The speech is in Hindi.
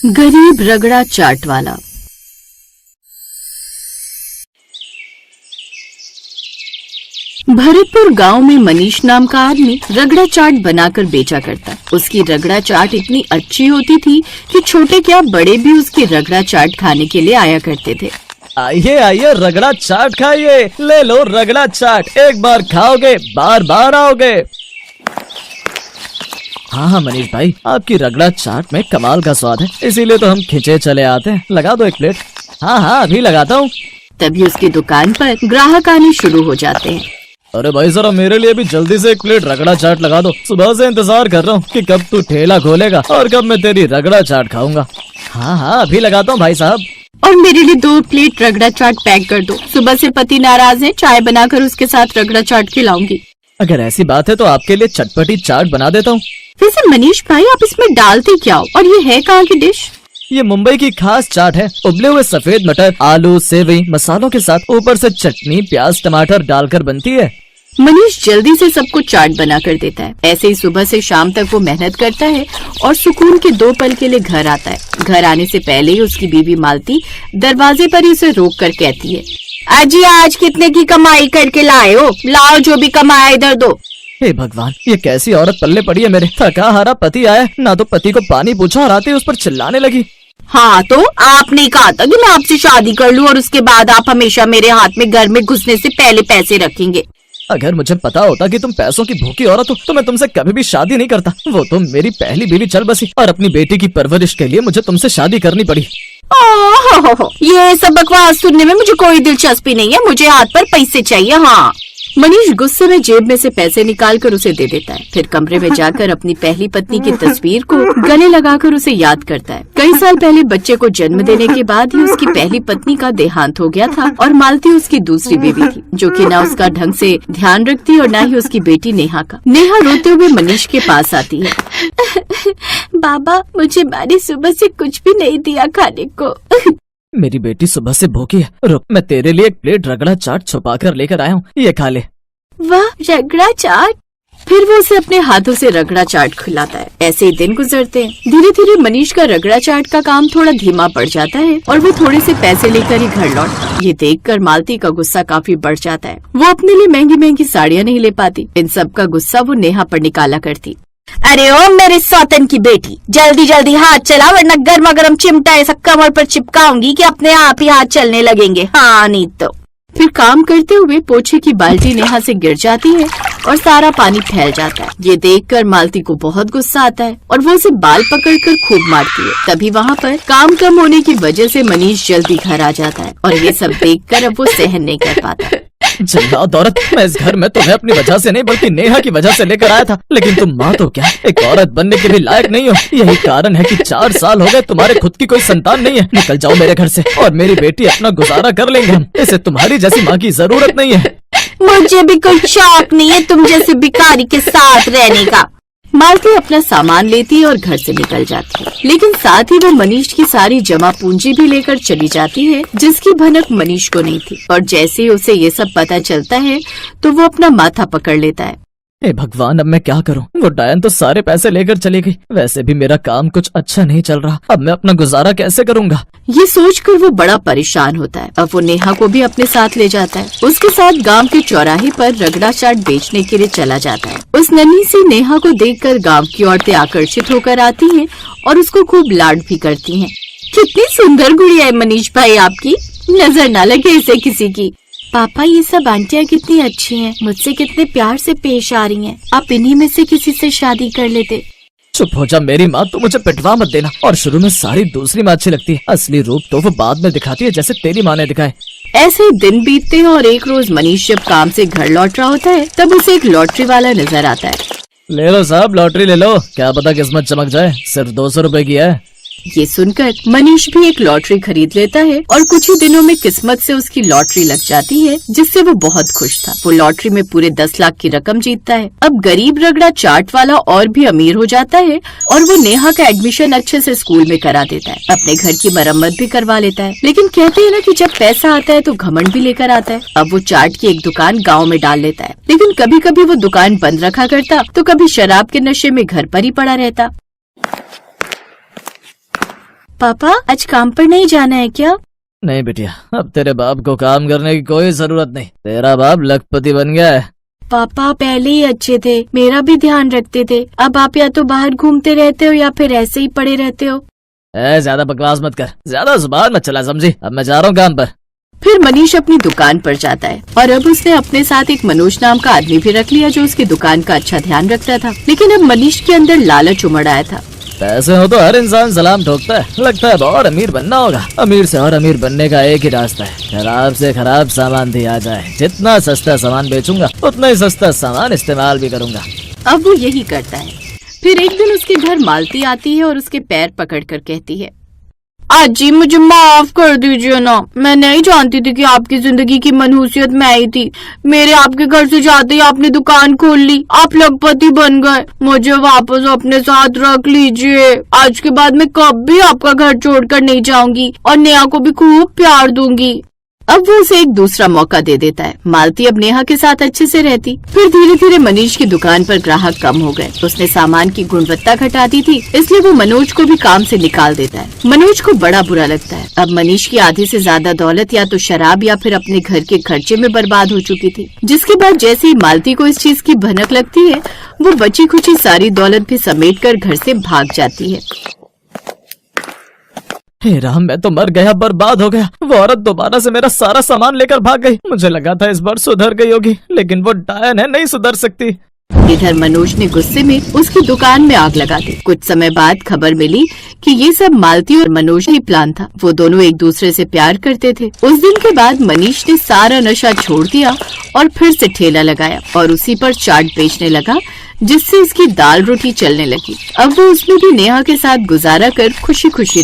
गरीब रगड़ा चाट वाला। भरतपुर गांव में मनीष नाम का आदमी रगड़ा चाट बनाकर बेचा करता। उसकी रगड़ा चाट इतनी अच्छी होती थी कि छोटे क्या बड़े भी उसकी रगड़ा चाट खाने के लिए आया करते थे। आइए आइए रगड़ा चाट खाइए, ले लो रगड़ा चाट, एक बार खाओगे बार बार आओगे। हाँ मनीष भाई, आपकी रगड़ा चाट में कमाल का स्वाद है, इसीलिए तो हम खिंचे चले आते हैं। लगा दो एक प्लेट। हाँ अभी लगाता हूँ। तभी उसकी दुकान पर ग्राहक आने शुरू हो जाते हैं। अरे भाई जरा मेरे लिए भी जल्दी से एक प्लेट रगड़ा चाट लगा दो, सुबह से इंतजार कर रहा हूँ कि कब तू ठेला खोलेगा और कब मैं तेरी रगड़ा चाट खाऊंगा। हाँ अभी लगाता हूँ भाई साहब। और मेरे लिए 2 प्लेट रगड़ा चाट पैक कर दो, सुबह से पति नाराज है, चाय बनाकर उसके साथ रगड़ा चाट खिलाऊंगी। अगर ऐसी बात है तो आपके लिए चटपटी चाट बना देता हूँ। वैसे मनीष भाई आप इसमें डालते क्या हो, और ये है कहाँ की डिश? ये मुंबई की खास चाट है। उबले हुए सफेद मटर, आलू, सेवई, मसालों के साथ ऊपर से चटनी, प्याज, टमाटर डालकर बनती है। मनीष जल्दी से सबको चाट बना कर देता है। ऐसे ही सुबह से शाम तक वो मेहनत करता है और सुकून के 2 पल के लिए घर आता है। घर आने से पहले ही उसकी बीवी मालती दरवाजे पर ही उसे रोक कर कहती है, अजी आज कितने की कमाई करके लाए हो? लाओ जो भी कमाया इधर दो। हे भगवान, ये कैसी औरत पल्ले पड़ी है मेरे। थका हारा पति आया, ना तो पति को पानी पूछा और आते उस पर चिल्लाने लगी। हाँ तो आपने कहा था कि मैं आपसे शादी कर लूं और उसके बाद आप हमेशा मेरे हाथ में घर में घुसने से पहले पैसे रखेंगे। अगर मुझे पता होता कि तुम पैसों की भूखी औरत हो तो मैं तुमसे कभी भी शादी नहीं करता। वो तो मेरी पहली बीवी चल बसी और अपनी बेटी की परवरिश के लिए मुझे तुमसे शादी करनी पड़ी। ये सब बकवास सुनने में मुझे कोई दिलचस्पी नहीं है, मुझे हाथ पर पैसे चाहिए। हाँ। मनीष गुस्से में जेब में से पैसे निकालकर उसे दे देता है। फिर कमरे में जाकर अपनी पहली पत्नी की तस्वीर को गले लगाकर उसे याद करता है। कई साल पहले बच्चे को जन्म देने के बाद ही उसकी पहली पत्नी का देहांत हो गया था और मालती उसकी दूसरी बीवी थी, जो कि न उसका ढंग से ध्यान रखती और न ही उसकी बेटी नेहा का। नेहा रोते हुए मनीष के पास आती है। बाबा मुझे मारी सुबह से कुछ भी नहीं दिया खाने को। मेरी बेटी सुबह से भूखी है, रुक मैं तेरे लिए एक प्लेट रगड़ा चाट छुपा कर लेकर आया हूँ, ये खा ले। वाह रगड़ा चाट। फिर वो उसे अपने हाथों से रगड़ा चाट खिलाता है। ऐसे ही दिन गुजरते हैं। धीरे धीरे मनीष का रगड़ा चाट का काम थोड़ा धीमा पड़ जाता है और वो थोड़े से पैसे लेकर ही घर लौटता है। ये देखकर मालती का गुस्सा काफी बढ़ जाता है। वो अपने लिए महंगी महंगी साड़ियाँ नहीं ले पाती। इन सब का गुस्सा वो नेहा पर निकाला करती। अरे ओ मेरे सौतन की बेटी, जल्दी जल्दी हाथ चला वरना गर्मा गर्म चिमटा ऐसा कमर पर चिपकाऊंगी कि अपने आप ही हाथ चलने लगेंगे। हाँ नहीं तो। फिर काम करते हुए पोछे की बाल्टी नेहा से गिर जाती है और सारा पानी फैल जाता है। ये देखकर मालती को बहुत गुस्सा आता है और वो उसे बाल पकड़कर खूब मारती है। तभी वहाँ पर काम कम होने की वजह से मनीष जल्दी घर आ जाता है और ये सब देखकर अब वो सहन नहीं कर पाता। जल्लाद औरत, मैं इस घर में तुम्हें अपनी वजह से नहीं बल्कि नेहा की वजह से लेकर आया था, लेकिन तुम माँ तो क्या एक औरत बनने के भी लायक नहीं हो। यही कारण है कि 4 साल हो गए तुम्हारे खुद की कोई संतान नहीं है। निकल जाओ मेरे घर से और मेरी बेटी अपना गुजारा कर लेंगे हम। इसे तुम्हारी जैसी माँ की जरूरत नहीं है। मुझे भी कोई शौक नहीं है तुम जैसे भिखारी के साथ रहने का। मालती अपना सामान लेती है और घर से निकल जाती है, लेकिन साथ ही वो मनीष की सारी जमा पूंजी भी लेकर चली जाती है, जिसकी भनक मनीष को नहीं थी। और जैसे ही उसे ये सब पता चलता है तो वो अपना माथा पकड़ लेता है। हे भगवान, अब मैं क्या करूं? वो डायन तो सारे पैसे लेकर चली गई। वैसे भी मेरा काम कुछ अच्छा नहीं चल रहा, अब मैं अपना गुजारा कैसे करूंगा? ये सोचकर वो बड़ा परेशान होता है। अब वो नेहा को भी अपने साथ ले जाता है। उसके साथ गांव के चौराहे पर रगड़ा चाट बेचने के लिए चला जाता है। उस नन्ही सी नेहा को देखकर गांव की औरतें आकर्षित होकर आती हैं और उसको खूब लाड भी करती हैं। कितनी सुंदर गुड़िया है मनीष भाई आपकी, नजर न लगे इसे किसी की। पापा ये सब आंटियाँ कितनी अच्छी हैं, मुझसे कितने प्यार से पेश आ रही हैं। आप इन्हीं में से किसी से शादी कर लेते। चुप हो जा मेरी माँ, तू मुझे पिटवा मत देना। और शुरू में सारी दूसरी माँ अच्छी लगती है, असली रूप तो वो बाद में दिखाती है जैसे तेरी माँ ने दिखाए। ऐसे ही दिन बीतते हैं और एक रोज मनीष जब काम से घर लौट रहा होता है तब उसे एक लॉटरी वाला नजर आता है। ले लो साहब लॉटरी ले लो, क्या पता किस्मत चमक जाए। सिर्फ 200 रुपए की है। ये सुनकर मनीष भी एक लॉटरी खरीद लेता है और कुछ ही दिनों में किस्मत से उसकी लॉटरी लग जाती है, जिससे वो बहुत खुश था। वो लॉटरी में पूरे 10 लाख की रकम जीतता है। अब गरीब रगड़ा चाट वाला और भी अमीर हो जाता है और वो नेहा का एडमिशन अच्छे से स्कूल में करा देता है। अपने घर की मरम्मत भी करवा लेता है। लेकिन कहते हैं ना कि जब पैसा आता है तो घमंड भी लेकर आता है। अब वो चाट की एक दुकान गाँव में डाल लेता है, लेकिन कभी कभी वो दुकान बंद रखा करता तो कभी शराब के नशे में घर पर ही पड़ा रहता। पापा आज काम पर नहीं जाना है क्या? नहीं बिटिया, अब तेरे बाप को काम करने की कोई जरूरत नहीं। तेरा बाप लखपति बन गया है। पापा पहले ही अच्छे थे, मेरा भी ध्यान रखते थे। अब आप या तो बाहर घूमते रहते हो या फिर ऐसे ही पड़े रहते हो। ज्यादा बकवास मत कर, ज्यादा जुबान मत चला, समझी? अब मैं जा रहा हूँ काम पर। फिर मनीष अपनी दुकान पर जाता है और अब उसने अपने साथ एक मनोज नाम का आदमी भी रख लिया जो उसकी दुकान का अच्छा ध्यान रखता था। लेकिन अब मनीष के अंदर लालच उमड़ आया था। पैसे हो तो हर इंसान सलाम ठोकता है। लगता है बहुत अमीर बनना होगा। अमीर से और अमीर बनने का एक ही रास्ता है, खराब से खराब सामान दिया जाए। जितना सस्ता सामान बेचूंगा उतना ही सस्ता सामान इस्तेमाल भी करूंगा। अब वो यही करता है। फिर एक दिन उसके घर मालती आती है और उसके पैर पकड़कर कहती है, आज जी मुझे माफ कर दीजिए ना, मैं नहीं जानती थी कि आपकी जिंदगी की मनहूसियत मैं ही थी। मेरे आपके घर से जाते ही आपने दुकान खोल ली, आप लखपति बन गए। मुझे वापस अपने साथ रख लीजिए। आज के बाद मैं कभी आपका घर छोड़कर नहीं जाऊंगी और नेहा को भी खूब प्यार दूंगी। अब वो उसे एक दूसरा मौका दे देता है। मालती अब नेहा के साथ अच्छे से रहती। फिर धीरे धीरे मनीष की दुकान पर ग्राहक कम हो गए। उसने सामान की गुणवत्ता घटा दी थी, इसलिए वो मनोज को भी काम से निकाल देता है। मनोज को बड़ा बुरा लगता है। अब मनीष की आधी से ज्यादा दौलत या तो शराब या फिर अपने घर के खर्चे में बर्बाद हो चुकी थी। जिसके बाद जैसे ही मालती को इस चीज की भनक लगती है, वो बची खुची सारी दौलत भी समेट कर घर से भाग जाती है। हे राम, मैं तो मर गया, बर्बाद हो गया। वो औरत दोबारा से मेरा सारा सामान लेकर भाग गई। मुझे लगा था इस बार सुधर गई होगी, लेकिन वो डायन है, नहीं सुधर सकती। इधर मनोज ने गुस्से में उसकी दुकान में आग लगा दी। कुछ समय बाद खबर मिली कि ये सब मालती और मनोज ही प्लान था। वो दोनों एक दूसरे से प्यार करते थे। उस दिन के बाद मनीष ने सारा नशा छोड़ दिया और फिर से ठेला लगाया और उसी पर चाट बेचने लगा, जिससे इसकी दाल रोटी चलने लगी। अब वो उसमें भी नेहा के साथ गुजारा कर खुशी खुशी